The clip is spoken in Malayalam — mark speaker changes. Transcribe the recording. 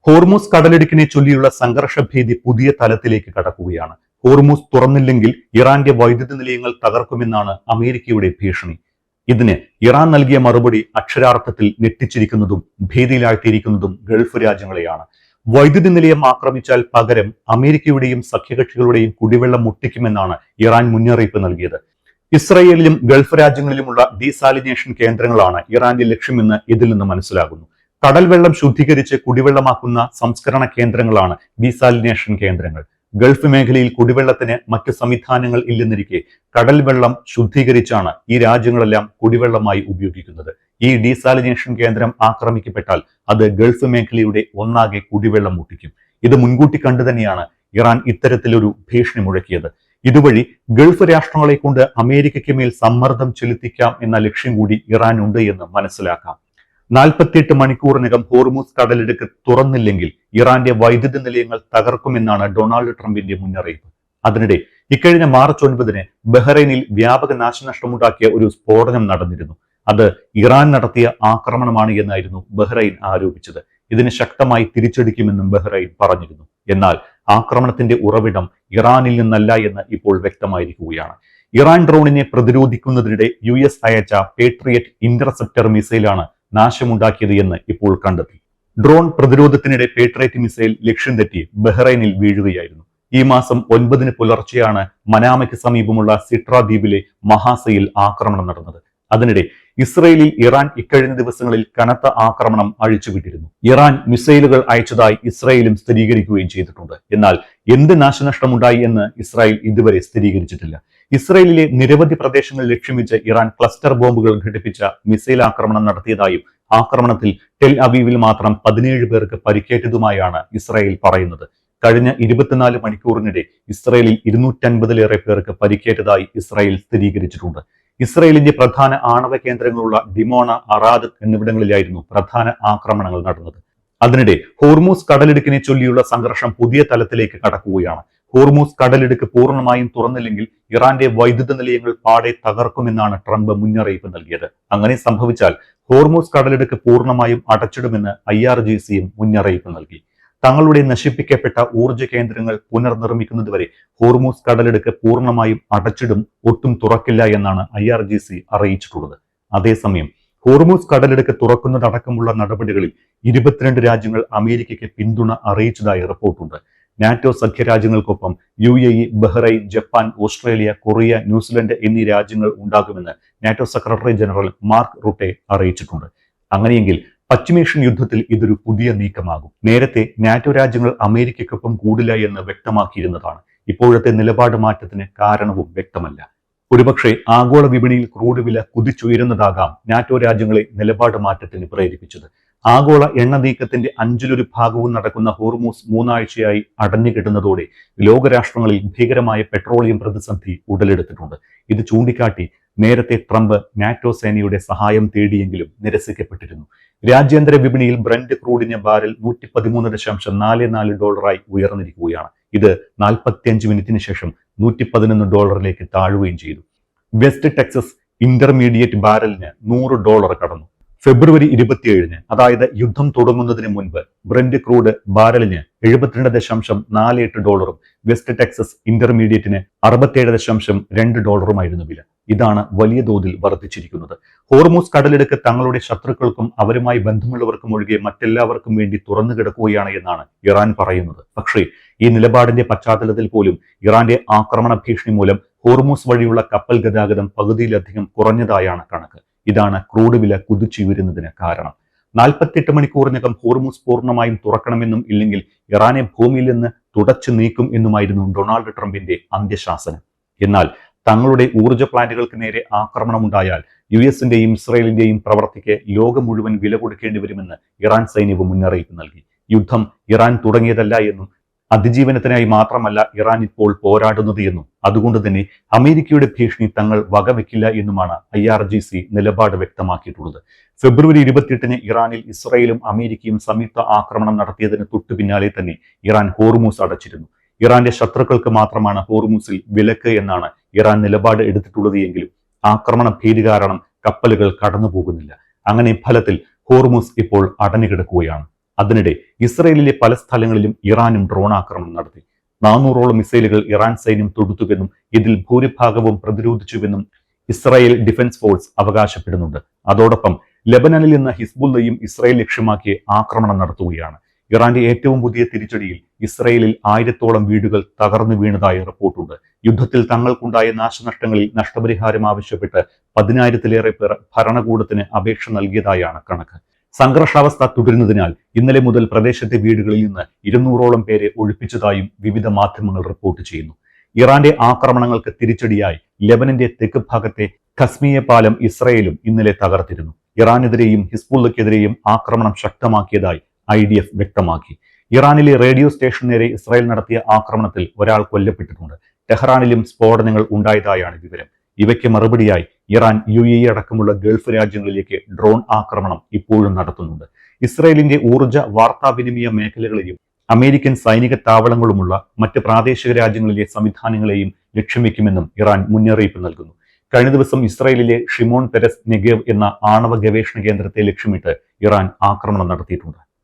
Speaker 1: ഹോർമൂസ് കടലിടുക്കിനെ ചൊല്ലിയുള്ള സംഘർഷഭീതി പുതിയ തലത്തിലേക്ക് കടക്കുകയാണ്. ഹോർമൂസ് തുറന്നില്ലെങ്കിൽ ഇറാന്റെ വൈദ്യുത നിലയങ്ങൾ തകർക്കുമെന്നാണ് അമേരിക്കയുടെ ഭീഷണി. ഇതിന് ഇറാൻ നൽകിയ മറുപടി അക്ഷരാർത്ഥത്തിൽ ഞെട്ടിച്ചിരിക്കുന്നതും ഭീതിയിലാഴ്ത്തിയിരിക്കുന്നതും ഗൾഫ് രാജ്യങ്ങളെയാണ്. വൈദ്യുതി നിലയം ആക്രമിച്ചാൽ പകരം അമേരിക്കയുടെയും സഖ്യകക്ഷികളുടെയും കുടിവെള്ളം മുട്ടിക്കുമെന്നാണ് ഇറാൻ മുന്നറിയിപ്പ് നൽകിയത്. ഇസ്രയേലിലും ഗൾഫ് രാജ്യങ്ങളിലുമുള്ള ഡീസാലിനേഷൻ കേന്ദ്രങ്ങളാണ് ഇറാന്റെ ലക്ഷ്യമെന്ന് ഇതിൽ നിന്ന് മനസ്സിലാകുന്നു. കടൽ വെള്ളം ശുദ്ധീകരിച്ച് കുടിവെള്ളമാക്കുന്ന സംസ്കരണ കേന്ദ്രങ്ങളാണ് ഡീസാലിനേഷൻ കേന്ദ്രങ്ങൾ. ഗൾഫ് മേഖലയിൽ കുടിവെള്ളത്തിന് മറ്റ് സംവിധാനങ്ങൾ ഇല്ലെന്നിരിക്കെ കടൽ വെള്ളം ശുദ്ധീകരിച്ചാണ് ഈ രാജ്യങ്ങളെല്ലാം കുടിവെള്ളമായി ഉപയോഗിക്കുന്നത്. ഈ ഡീസാലിനേഷൻ കേന്ദ്രം ആക്രമിക്കപ്പെട്ടാൽ അത് ഗൾഫ് മേഖലയുടെ ഒന്നാകെ കുടിവെള്ളം മുട്ടിക്കും. ഇത് മുൻകൂട്ടി കണ്ടു തന്നെയാണ് ഇറാൻ ഇത്തരത്തിലൊരു ഭീഷണി മുഴക്കിയത്. ഇതുവഴി ഗൾഫ് രാഷ്ട്രങ്ങളെ കൊണ്ട് അമേരിക്കയ്ക്ക് മേൽ സമ്മർദ്ദം ചെലുത്തിക്കാം എന്ന ലക്ഷ്യം കൂടി ഇറാൻ ഉണ്ട് എന്ന് മനസ്സിലാക്കാം. 48 മണിക്കൂറിനകം ഹോർമൂസ് കടലിടുക്ക് തുറന്നില്ലെങ്കിൽ ഇറാന്റെ വൈദ്യുത നിലയങ്ങൾ തകർക്കുമെന്നാണ് ഡൊണാൾഡ് ട്രംപിന്റെ മുന്നറിയിപ്പ്. അതിനിടെ ഇക്കഴിഞ്ഞ മാർച്ച് 9 ബഹ്റൈനിൽ വ്യാപക നാശനഷ്ടമുണ്ടാക്കിയ ഒരു സ്ഫോടനം നടന്നിരുന്നു. അത് ഇറാൻ നടത്തിയ ആക്രമണമാണ് എന്നായിരുന്നു ബഹ്റൈൻ ആരോപിച്ചത്. ഇതിന് ശക്തമായി തിരിച്ചടിക്കുമെന്നും ബഹ്റൈൻ പറഞ്ഞിരുന്നു. എന്നാൽ ആക്രമണത്തിന്റെ ഉറവിടം ഇറാനിൽ നിന്നല്ല എന്ന് ഇപ്പോൾ വ്യക്തമായിരിക്കുകയാണ്. ഇറാൻ ഡ്രോണിനെ പ്രതിരോധിക്കുന്നതിനിടെ US അയച്ച പേട്രിയറ്റ് ഇന്റർസെപ്റ്റർ മിസൈലാണ് നാശമുണ്ടാക്കിയത് എന്ന് ഇപ്പോൾ കണ്ടെത്തി. ഡ്രോൺ പ്രതിരോധത്തിനിടെ പേട്രിയറ്റ് മിസൈൽ ലക്ഷ്യം തെറ്റി ബഹ്റൈനിൽ വീഴുകയായിരുന്നു. ഈ മാസം 9 പുലർച്ചെയാണ് മനാമയ്ക്ക് സമീപമുള്ള സിട്ര ദ്വീപിലെ മഹാസയിൽ ആക്രമണം നടന്നത്. അതിനിടെ ഇസ്രയേലിൽ ഇറാൻ ഇക്കഴിഞ്ഞ ദിവസങ്ങളിൽ കനത്ത ആക്രമണം അഴിച്ചുവിട്ടിരുന്നു. ഇറാൻ മിസൈലുകൾ അയച്ചതായി ഇസ്രയേലും സ്ഥിരീകരിക്കുകയും ചെയ്തിട്ടുണ്ട്. എന്നാൽ എന്ത് നാശനഷ്ടമുണ്ടായി എന്ന് ഇസ്രായേൽ ഇതുവരെ സ്ഥിരീകരിച്ചിട്ടില്ല. ഇസ്രയേലിലെ നിരവധി പ്രദേശങ്ങൾ ലക്ഷ്യം വെച്ച് ഇറാൻ ക്ലസ്റ്റർ ബോംബുകൾ ഘടിപ്പിച്ച മിസൈൽ ആക്രമണം നടത്തിയതായും ആക്രമണത്തിൽ ടെൽ അവീവിൽ മാത്രം 17 പേർക്ക് പരിക്കേറ്റതുമായാണ് ഇസ്രായേൽ പറയുന്നത്. കഴിഞ്ഞ 24 മണിക്കൂറിനിടെ ഇസ്രയേലിൽ 250-ലേറെ പേർക്ക് പരിക്കേറ്റതായി ഇസ്രായേൽ സ്ഥിരീകരിച്ചിട്ടുണ്ട്. ഇസ്രയേലിന്റെ പ്രധാന ആണവ കേന്ദ്രങ്ങളുള്ള ഡിമോണ, അറാദ് എന്നിവിടങ്ങളിലായിരുന്നു പ്രധാന ആക്രമണങ്ങൾ നടന്നത്. അതിനിടെ ഹോർമൂസ് കടലിടുക്കിനെ ചൊല്ലിയുള്ള സംഘർഷം പുതിയ തലത്തിലേക്ക് കടക്കുകയാണ്. ഹോർമൂസ് കടലിടുക്ക് പൂർണ്ണമായും തുറന്നില്ലെങ്കിൽ ഇറാന്റെ വൈദ്യുത നിലയങ്ങൾ പാടെ തകർക്കുമെന്നാണ് ട്രംപ് മുന്നറിയിപ്പ് നൽകിയത്. അങ്ങനെ സംഭവിച്ചാൽ ഹോർമൂസ് കടലിടുക്ക് പൂർണ്ണമായും അടച്ചിടുമെന്ന് IRGCയും മുന്നറിയിപ്പ് നൽകി. തങ്ങളുടെ നശിപ്പിക്കപ്പെട്ട ഊർജ്ജ കേന്ദ്രങ്ങൾ പുനർനിർമ്മിക്കുന്നതുവരെ ഹോർമൂസ് കടലിടുക്ക് പൂർണ്ണമായും അടച്ചിടും, ഒട്ടും തുറക്കില്ല എന്നാണ് IRGC അറിയിച്ചിട്ടുള്ളത്. അതേസമയം ഹോർമൂസ് കടലിടുക്ക് തുറക്കുന്നതടക്കമുള്ള നടപടികളിൽ 22 രാജ്യങ്ങൾ അമേരിക്കയ്ക്ക് പിന്തുണ അറിയിച്ചതായി റിപ്പോർട്ടുണ്ട്. നാറ്റോ സഖ്യരാജ്യങ്ങൾക്കൊപ്പം UAE, Bahrain, Japan, Australia, Korea, New Zealand എന്നീ രാജ്യങ്ങൾ ഉണ്ടാകുമെന്ന് NATO secretary general Mark Rutte അറിയിച്ചിട്ടുണ്ട്. അങ്ങനെയെങ്കിൽ പശ്ചിമേഷ്യൻ യുദ്ധത്തിൽ ഇതൊരു പുതിയ നീക്കമാകും. നേരത്തെ നാറ്റോ രാജ്യങ്ങൾ അമേരിക്കയ്ക്കൊപ്പം കൂടില്ല എന്ന് വ്യക്തമാക്കിയിരുന്നതാണ്. ഇപ്പോഴത്തെ നിലപാട് മാറ്റത്തിന് കാരണവും വ്യക്തമല്ല. ഒരുപക്ഷെ ആഗോള വിപണിയിൽ ക്രൂഡ് വില കുതിച്ചുയരുന്നതാകാം നാറ്റോ രാജ്യങ്ങളെ നിലപാട് മാറ്റത്തിന് പ്രേരിപ്പിച്ചത്. ആഗോള എണ്ണ നീക്കത്തിന്റെ 1/5 ഭാഗവും നടക്കുന്ന ഹോർമൂസ് 3 ആഴ്ചയായി അടഞ്ഞുകിട്ടുന്നതോടെ ലോകരാഷ്ട്രങ്ങളിൽ ഭീകരമായ പെട്രോളിയം പ്രതിസന്ധി ഉടലെടുത്തിട്ടുണ്ട്. ഇത് ചൂണ്ടിക്കാട്ടി നേരത്തെ ട്രംപ് നാറ്റോ സേനയുടെ സഹായം തേടിയെങ്കിലും നിരസിക്കപ്പെട്ടിരുന്നു. രാജ്യാന്തര വിപണിയിൽ ബ്രന്റ് ക്രൂഡിന് ബാരൽ $113.44 ഉയർന്നിരിക്കുകയാണ്. ഇത് 45 മിനിറ്റിന് ശേഷം $111 താഴുകയും ചെയ്തു. വെസ്റ്റ് ടെക്സസ് ഇന്റർമീഡിയറ്റ് ബാരലിന് $100 കടന്നു. ഫെബ്രുവരി 27, അതായത് യുദ്ധം തുടങ്ങുന്നതിന് മുൻപ് ബ്രന്റ് ക്രൂഡ് ബാരലിന് $72.48, വെസ്റ്റ് ടെക്സസ് ഇന്റർമീഡിയറ്റിന് $67.2 വില. ഇതാണ് വലിയ തോതിൽ വർദ്ധിച്ചിരിക്കുന്നത്. ഹോർമൂസ് കടലിടുക്ക് തങ്ങളുടെ ശത്രുക്കൾക്കും അവരുമായി ബന്ധമുള്ളവർക്കും ഒഴികെ മറ്റെല്ലാവർക്കും വേണ്ടി തുറന്നു കിടക്കുകയാണ് എന്നാണ് ഇറാൻ പറയുന്നത്. പക്ഷേ ഈ നിലപാടിന്റെ പശ്ചാത്തലത്തിൽ പോലും ഇറാന്റെ ആക്രമണ ഭീഷണി മൂലം ഹോർമൂസ് വഴിയുള്ള കപ്പൽ ഗതാഗതം പകുതിയിലധികം കുറഞ്ഞതായാണ് കണക്ക്. ഇതാണ് ക്രൂഡ് വില കുതിച്ചുയരുന്നതിന് കാരണം. 48 മണിക്കൂറിനകം ഹോർമൂസ് പൂർണ്ണമായും തുറക്കണമെന്നും ഇല്ലെങ്കിൽ ഇറാനെ ഭൂമിയിൽ നിന്ന് തുടച്ചു നീക്കും എന്നുമായിരുന്നു ഡൊണാൾഡ് ട്രംപിന്റെ അന്ത്യശാസനം. എന്നാൽ തങ്ങളുടെ ഊർജ്ജ പ്ലാന്റുകൾക്ക് നേരെ ആക്രമണമുണ്ടായാൽ US-ന്റെയും ഇസ്രയേലിന്റെയും പ്രവർത്തിക്ക് ലോകം മുഴുവൻ വില കൊടുക്കേണ്ടി വരുമെന്ന് ഇറാൻ സൈന്യവും മുന്നറിയിപ്പ് നൽകി. യുദ്ധം ഇറാൻ തുടങ്ങിയതല്ല എന്നും അതിജീവനത്തിനായി മാത്രമല്ല ഇറാൻ ഇപ്പോൾ പോരാടുന്നത് എന്നും അതുകൊണ്ട് തന്നെ അമേരിക്കയുടെ ഭീഷണി തങ്ങൾ വകവെക്കില്ല എന്നുമാണ് IRGC നിലപാട് വ്യക്തമാക്കിയിട്ടുള്ളത്. ഫെബ്രുവരി 28 ഇറാനിൽ ഇസ്രയേലും അമേരിക്കയും സംയുക്ത ആക്രമണം നടത്തിയതിന് തൊട്ടു പിന്നാലെ തന്നെ ഇറാൻ ഹോർമൂസ് അടച്ചിരുന്നു. ഇറാന്റെ ശത്രുക്കൾക്ക് മാത്രമാണ് ഹോർമൂസിൽ വിലക്ക് എന്നാണ് ഇറാൻ നിലപാട് എടുത്തിട്ടുള്ളത് എങ്കിലും ആക്രമണ ഭീതി കാരണം കപ്പലുകൾ കടന്നു പോകുന്നില്ല. അങ്ങനെ ഫലത്തിൽ ഹോർമൂസ് ഇപ്പോൾ അടഞ്ഞുകിടക്കുകയാണ്. അതിനിടെ ഇസ്രയേലിലെ പല സ്ഥലങ്ങളിലും ഇറാനും ഡ്രോൺ ആക്രമണം നടത്തി. 400ഓളം മിസൈലുകൾ ഇറാൻ സൈന്യം തൊടുത്തുവെന്നും ഇതിൽ ഭൂരിഭാഗവും പ്രതിരോധിച്ചുവെന്നും ഇസ്രായേൽ ഡിഫൻസ് ഫോഴ്സ് അവകാശപ്പെടുന്നുണ്ട്. അതോടൊപ്പം ലെബനനിൽ നിന്ന് ഹിസ്ബുള്ളയും ഇസ്രായേൽ ലക്ഷ്യമാക്കി ആക്രമണം നടത്തുകയാണ്. ഇറാന്റെ ഏറ്റവും പുതിയ തിരിച്ചടിയിൽ ഇസ്രായേലിൽ 1000ഓളം വീടുകൾ തകർന്നു വീണതായി റിപ്പോർട്ടുണ്ട്. യുദ്ധത്തിൽ തങ്ങൾക്കുണ്ടായ നാശനഷ്ടങ്ങളിൽ നഷ്ടപരിഹാരം ആവശ്യപ്പെട്ട് 10,000-ലേറെ പേർ ഭരണകൂടത്തിന് അപേക്ഷ നൽകിയതായാണ് കണക്ക്. സംഘർഷാവസ്ഥ തുടരുന്നതിനാൽ ഇന്നലെ മുതൽ പ്രദേശത്തെ വീടുകളിൽ നിന്ന് 200ഓളം പേരെ ഒഴിപ്പിച്ചതായും വിവിധ മാധ്യമങ്ങൾ റിപ്പോർട്ട് ചെയ്യുന്നു. ഇറാന്റെ ആക്രമണങ്ങൾക്ക് തിരിച്ചടിയായി ലെബനന്റെ തെക്ക് ഭാഗത്തെ ഖസ്മിയ പാലം ഇസ്രായേലും ഇന്നലെ തകർത്തിരുന്നു. ഇറാനെതിരെയും ഹിസ്ബുള്ളക്കെതിരെയും ആക്രമണം ശക്തമാക്കിയതായി IDF വ്യക്തമാക്കി. ഇറാനിലെ റേഡിയോ സ്റ്റേഷൻ നേരെ ഇസ്രായേൽ നടത്തിയ ആക്രമണത്തിൽ ഒരാൾ കൊല്ലപ്പെട്ടിട്ടുണ്ട്. ടെഹ്റാനിലും സ്ഫോടനങ്ങൾ ഉണ്ടായതായാണ് വിവരം. ഇവയ്ക്ക് മറുപടിയായി ഇറാൻ UAE അടക്കമുള്ള ഗൾഫ് രാജ്യങ്ങളിലേക്ക് ഡ്രോൺ ആക്രമണം ഇപ്പോഴും നടത്തുന്നുണ്ട്. ഇസ്രായേലിന്റെ ഊർജ്ജ വാർത്താവിനിമയ മേഖലകളിലും അമേരിക്കൻ സൈനിക താവളങ്ങളുമുള്ള മറ്റ് പ്രാദേശിക രാജ്യങ്ങളിലെ സംവിധാനങ്ങളെയും ലക്ഷ്യം വയ്ക്കുമെന്നും ഇറാൻ മുന്നറിയിപ്പ് നൽകുന്നു. കഴിഞ്ഞ ദിവസം ഇസ്രായേലിലെ ഷിമോൺ പെരസ് നെഗേവ് എന്ന ആണവ ഗവേഷണ കേന്ദ്രത്തെ ലക്ഷ്യമിട്ട് ഇറാൻ ആക്രമണം നടത്തിയിട്ടുണ്ട്.